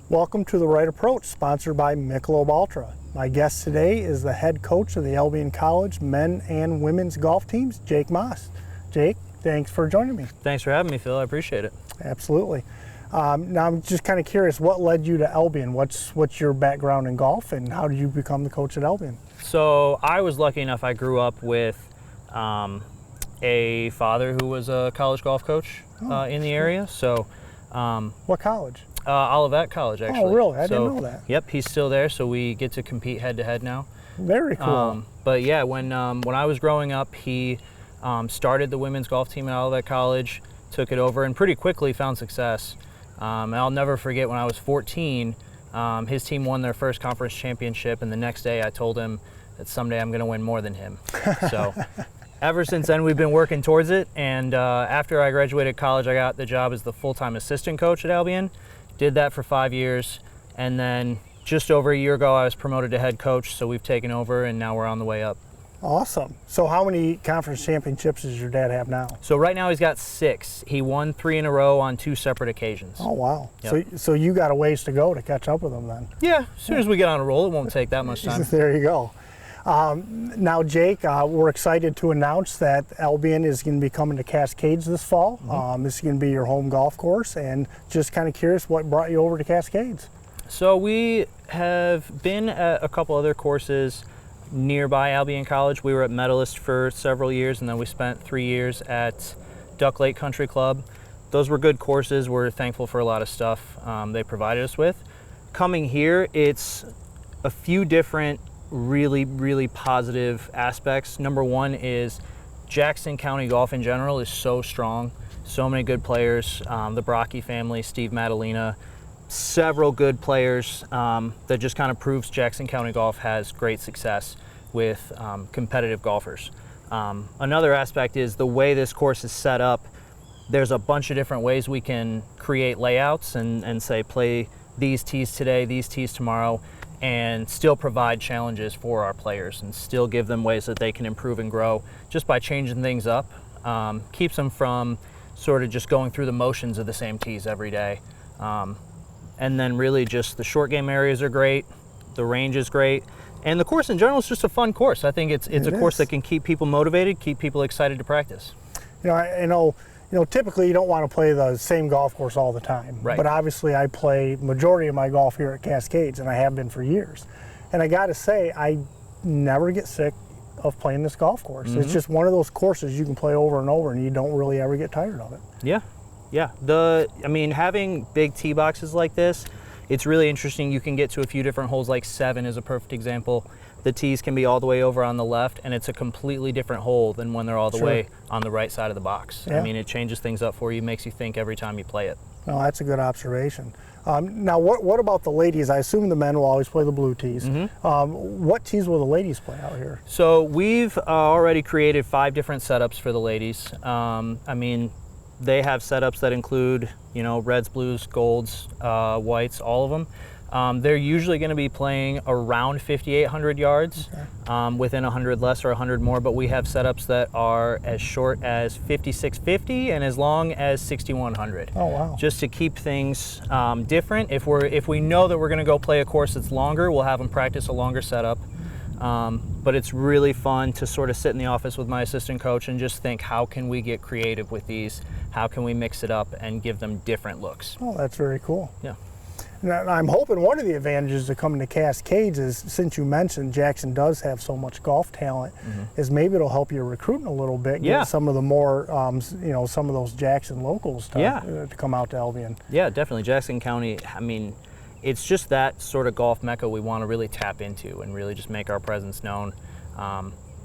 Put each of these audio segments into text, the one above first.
Welcome to The Right Approach, sponsored by Michelob Ultra. My guest today is the head coach of the Albion College men and women's golf teams, Jake Maas. Jake, thanks for joining me. Thanks for having me, Phil. I appreciate it. Absolutely. Now I'm just kind of curious, what led you to Albion? What's your background in golf, and how did you become the coach at Albion? So I was lucky enough, I grew up with a father who was a college golf coach in the area. So, what college? Olivet College, actually. Oh, really? I didn't know that. Yep, he's still there, so we get to compete head-to-head now. Very cool. But yeah, when I was growing up, he started the women's golf team at Olivet College, took it over, and pretty quickly found success. And I'll never forget when I was 14, his team won their first conference championship, and the next day I told him that someday I'm going to win more than him. So ever since then, we've been working towards it. And after I graduated college, I got the job as the full-time assistant coach at Albion. Did that for 5 years, and then just over a year ago, I was promoted to head coach, so we've taken over, and now we're on the way up. Awesome. So how many conference championships does your dad have now? So right now he's got 6. He won 3 in a row on 2 separate occasions. Oh, wow. Yep. So you got a ways to go to catch up with him then. Yeah, as soon as we get on a roll, it won't take that much time. There you go. Now, Jake, we're excited to announce that Albion is going to be coming to Cascades this fall. This is going to be your home golf course, and just kind of curious what brought you over to Cascades. So we have been at a couple other courses nearby Albion College. We were at Medalist for several years, and then we spent 3 years at Duck Lake Country Club. Those were good courses. We're thankful for a lot of stuff they provided us with. Coming here, it's a few different really positive aspects. Number one is Jackson County golf in general is so strong. So many good players. The Brocky family, Steve Madalena, several good players that just kind of proves Jackson County golf has great success with competitive golfers. Another aspect is the way this course is set up. There's a bunch of different ways we can create layouts and say play these tees today, these tees tomorrow, and still provide challenges for our players and still give them ways that they can improve and grow just by changing things up. Keeps them from sort of just going through the motions of the same tees every day. And then really just the short game areas are great, the range is great, and the course in general is just a fun course. I think it's a course that can keep people motivated, keep people excited to practice. I know, typically you don't want to play the same golf course all the time. Right. But obviously I play majority of my golf here at Cascades, and I have been for years. And I got to say, I never get sick of playing this golf course. It's just one of those courses you can play over and over, and you don't really ever get tired of it. Yeah. Having big tee boxes like this, it's really interesting. You can get to a few different holes, like 7 is a perfect example. The tees can be all the way over on the left, and it's a completely different hole than when they're all the way on the right side of the box. Yeah. It changes things up for you, makes you think every time you play it. Well, that's a good observation. Now, what about the ladies? I assume the men will always play the blue tees. What tees will the ladies play out here? So we've already created 5 different setups for the ladies. They have setups that include, reds, blues, golds, whites, all of them. They're usually going to be playing around 5,800 yards, within 100 less or 100 more, but we have setups that are as short as 5,650 and as long as 6,100. Oh, wow. Just to keep things different. If we know that we're going to go play a course that's longer, we'll have them practice a longer setup. But it's really fun to sort of sit in the office with my assistant coach and just think, how can we get creative with these? How can we mix it up and give them different looks? Oh, that's very cool. Yeah. Now, I'm hoping one of the advantages of coming to Cascades is, since you mentioned Jackson does have so much golf talent, is maybe it'll help you recruiting a little bit, get some of the more, some of those Jackson locals to come out to Albion. Yeah, definitely. Jackson County, it's just that sort of golf mecca we want to really tap into and really just make our presence known,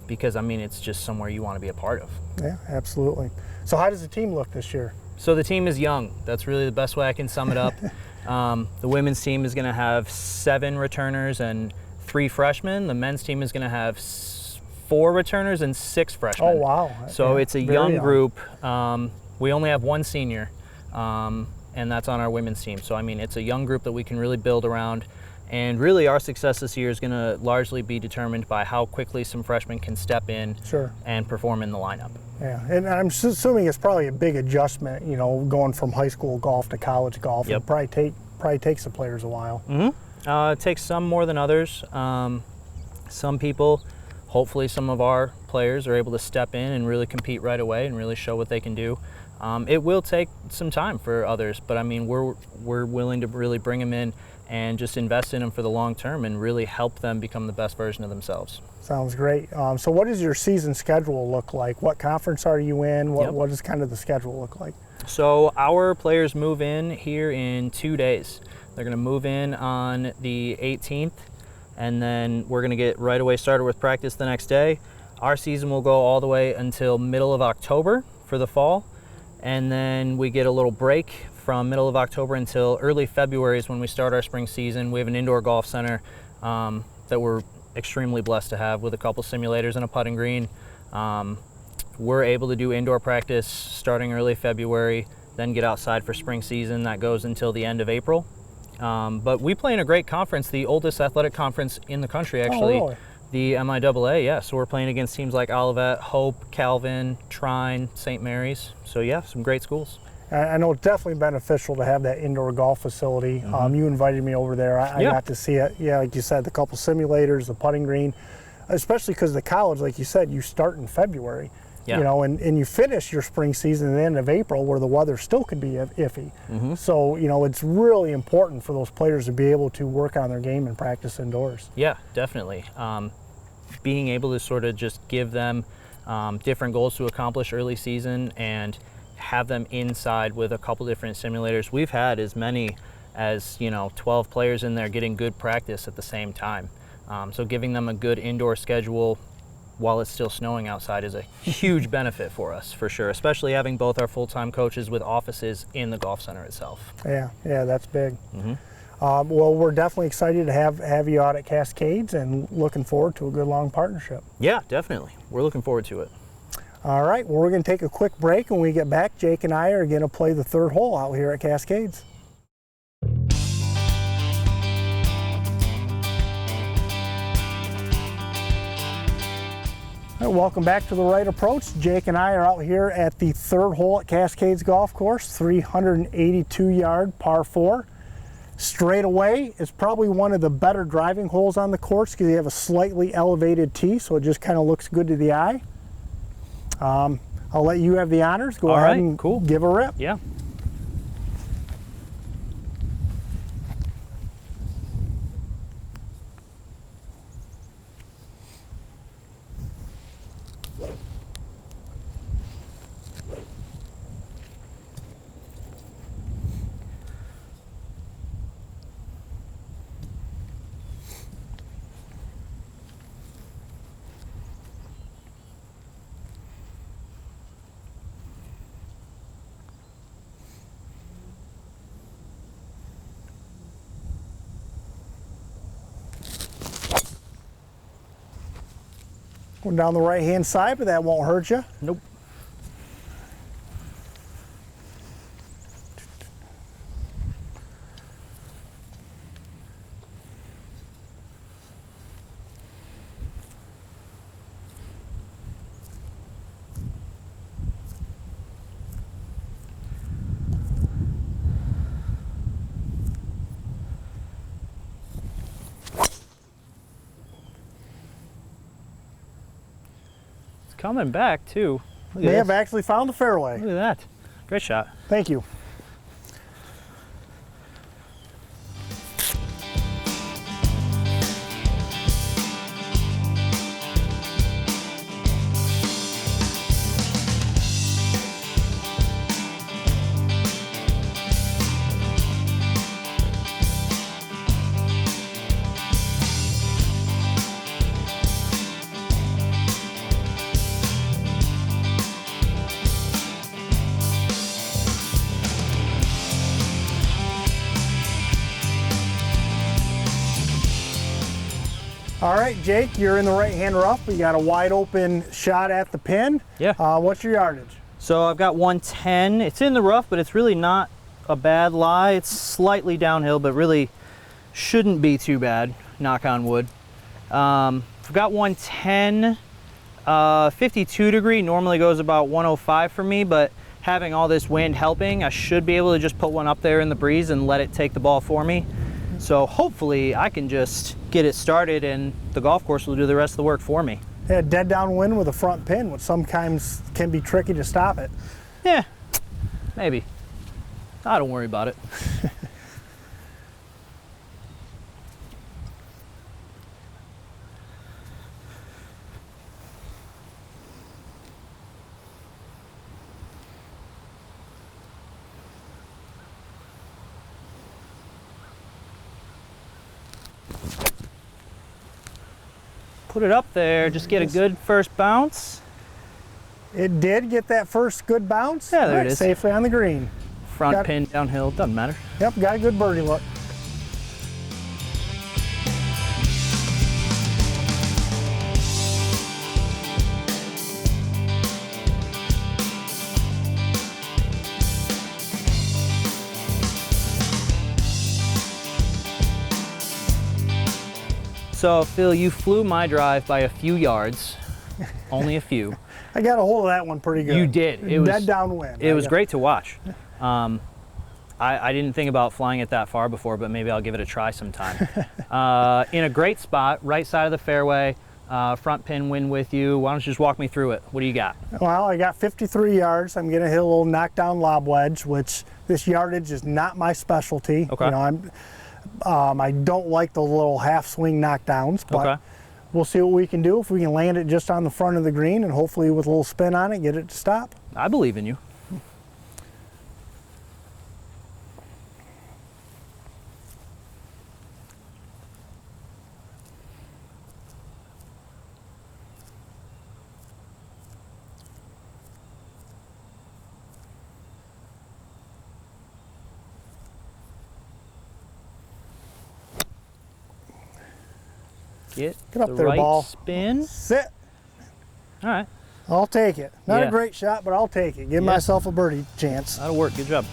because it's just somewhere you want to be a part of. Yeah, absolutely. So how does the team look this year? So the team is young. That's really the best way I can sum it up. The women's team is going to have 7 returners and 3 freshmen. The men's team is going to have 4 returners and 6 freshmen. Oh, wow. So it's a young group. We only have 1 senior, and that's on our women's team. So it's a young group that we can really build around. And really our success this year is going to largely be determined by how quickly some freshmen can step in and perform in the lineup. Yeah, and I'm assuming it's probably a big adjustment, going from high school golf to college golf. It'll probably probably takes the players a while. It takes some more than others. Some people, hopefully some of our players are able to step in and really compete right away and really show what they can do. It will take some time for others, but I mean, we're willing to really bring them in and just invest in them for the long term and really help them become the best version of themselves. Sounds great. So what does your season schedule look like? What conference are you in? What does kind of the schedule look like? So our players move in here in 2 days. They're going to move in on the 18th, and then we're going to get right away started with practice the next day. Our season will go all the way until middle of October for the fall, and then we get a little break from middle of October until early February is when we start our spring season. We have an indoor golf center that we're extremely blessed to have with a couple simulators and a putting green. We're able to do indoor practice starting early February, then get outside for spring season. That goes until the end of April. But we play in a great conference, the oldest athletic conference in the country, actually. Oh, really? The MIAA, yeah. So we're playing against teams like Olivet, Hope, Calvin, Trine, St. Mary's. So yeah, some great schools. I know it's definitely beneficial to have that indoor golf facility. You invited me over there. I got to see it. Yeah, like you said, the couple simulators, the putting green, especially because the college, like you said, you start in February. Yeah. You know, and you finish your spring season at the end of April where the weather still could be iffy. So, you know, it's really important for those players to be able to work on their game and practice indoors. Yeah, definitely. Being able to sort of just give them different goals to accomplish early season and have them inside with a couple different simulators. We've had as many as, 12 players in there getting good practice at the same time. So giving them a good indoor schedule while it's still snowing outside is a huge benefit for us, for sure, especially having both our full-time coaches with offices in the golf center itself. Yeah, that's big. Well, we're definitely excited to have you out at Cascades and looking forward to a good long partnership. Yeah, definitely. We're looking forward to it. All right, well, we're going to take a quick break, and when we get back, Jake and I are going to play the third hole out here at Cascades. All right, welcome back to The Right Approach. Jake and I are out here at the third hole at Cascades Golf Course, 382-yard par 4. Straight away is probably one of the better driving holes on the course because you have a slightly elevated tee, so it just kind of looks good to the eye. I'll let you have the honors. Go ahead and give a rip. Yeah. Going down the right-hand side, but that won't hurt you. Nope. Coming back too. They have actually found the fairway. Look at that. Great shot. Thank you. All right, Jake, you're in the right-hand rough. We got a wide open shot at the pin. Yeah. What's your yardage? So I've got 110. It's in the rough, but it's really not a bad lie. It's slightly downhill, but really shouldn't be too bad, knock on wood. I've got 110, 52 degree, normally goes about 105 for me, but having all this wind helping, I should be able to just put one up there in the breeze and let it take the ball for me. So hopefully I can just get it started and the golf course will do the rest of the work for me. Yeah, dead downwind with a front pin, which sometimes can be tricky to stop it. Yeah, maybe. I don't worry about it. Put it up there, just get a good first bounce. It did get that first good bounce. Yeah, there it is. Safely on the green. Front pin downhill, doesn't matter. Yep, got a good birdie look. So Phil, you flew my drive by a few yards, only a few. I got a hold of that one pretty good. You did. It was dead downwind. It was great to watch. I didn't think about flying it that far before, but maybe I'll give it a try sometime. In a great spot, right side of the fairway, front pin wind with you. Why don't you just walk me through it? What do you got? Well, I got 53 yards. I'm gonna hit a little knockdown lob wedge, which this yardage is not my specialty. Okay. You know, I don't like the little half swing knockdowns, but Okay. we'll see what we can do if we can land it just on the front of the green and hopefully with a little spin on it, get it to stop. I believe in you. Get up the there, right ball. spin. Sit. All right. I'll take it. Not Yeah. a great shot, but I'll take it. Give Yeah. myself a birdie chance. That'll work. Good job.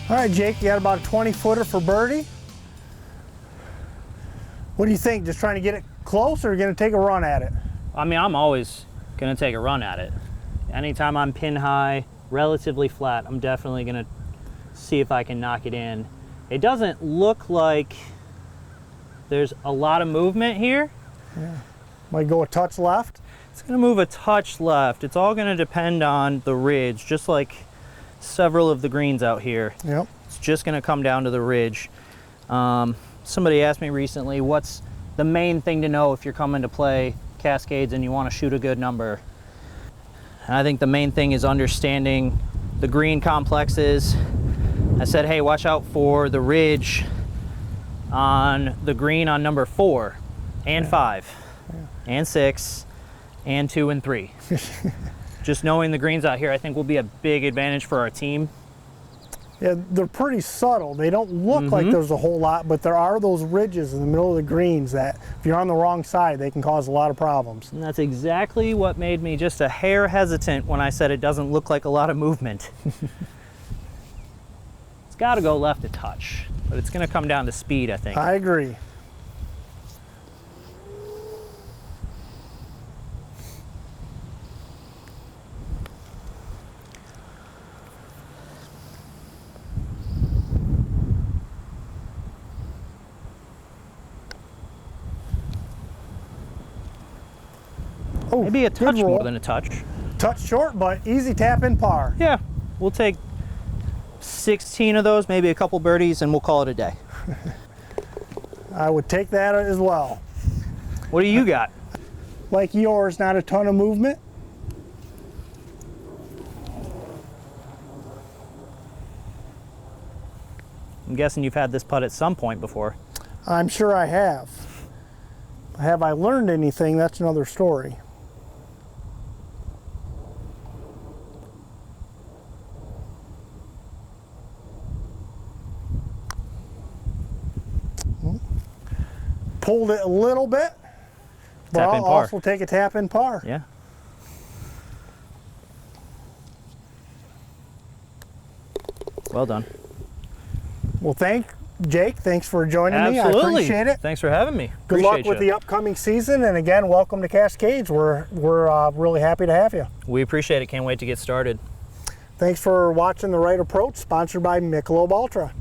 All right, Jake, you got about a 20-footer for birdie. What do you think? Just trying to get it close or going to take a run at it? I mean, I'm always going to take a run at it. Anytime I'm pin high, relatively flat, I'm definitely going to see if I can knock it in. It doesn't look like there's a lot of movement here. Yeah. Might go a touch left. It's going to move a touch left. It's all going to depend on the ridge, just like several of the greens out here. Yep. It's just going to come down to the ridge. Somebody asked me recently, what's the main thing to know if you're coming to play Cascades and you want to shoot a good number? And I think the main thing is understanding the green complexes. I said, hey, watch out for the ridge on the green on number 4 and 5 and 6 and 2 and 3. Just knowing the greens out here, I think will be a big advantage for our team. Yeah, they're pretty subtle. They don't look like there's a whole lot, but there are those ridges in the middle of the greens that if you're on the wrong side, they can cause a lot of problems. And that's exactly what made me just a hair hesitant when I said it doesn't look like a lot of movement. It's got to go left a touch, but it's going to come down to speed, I think. I agree. Oh, Maybe a touch good roll. more than a touch. Touch short, but easy tap in par. Yeah, we'll take 16 of those, maybe a couple birdies, and we'll call it a day. I would take that as well. What do you got? Like yours, not a ton of movement. I'm guessing you've had this putt at some point before. I'm sure I have. Have I learned anything? That's another story. Pulled it a little bit. But Tap in I'll par. also take a tap in par. Yeah. Well done. Well, Jake, thanks for joining Absolutely. me. I appreciate it. Thanks for having me. Good luck with the upcoming season, and again, welcome to Cascades. We're really happy to have you. We appreciate it. Can't wait to get started. Thanks for watching The Right Approach, sponsored by Michelob Ultra.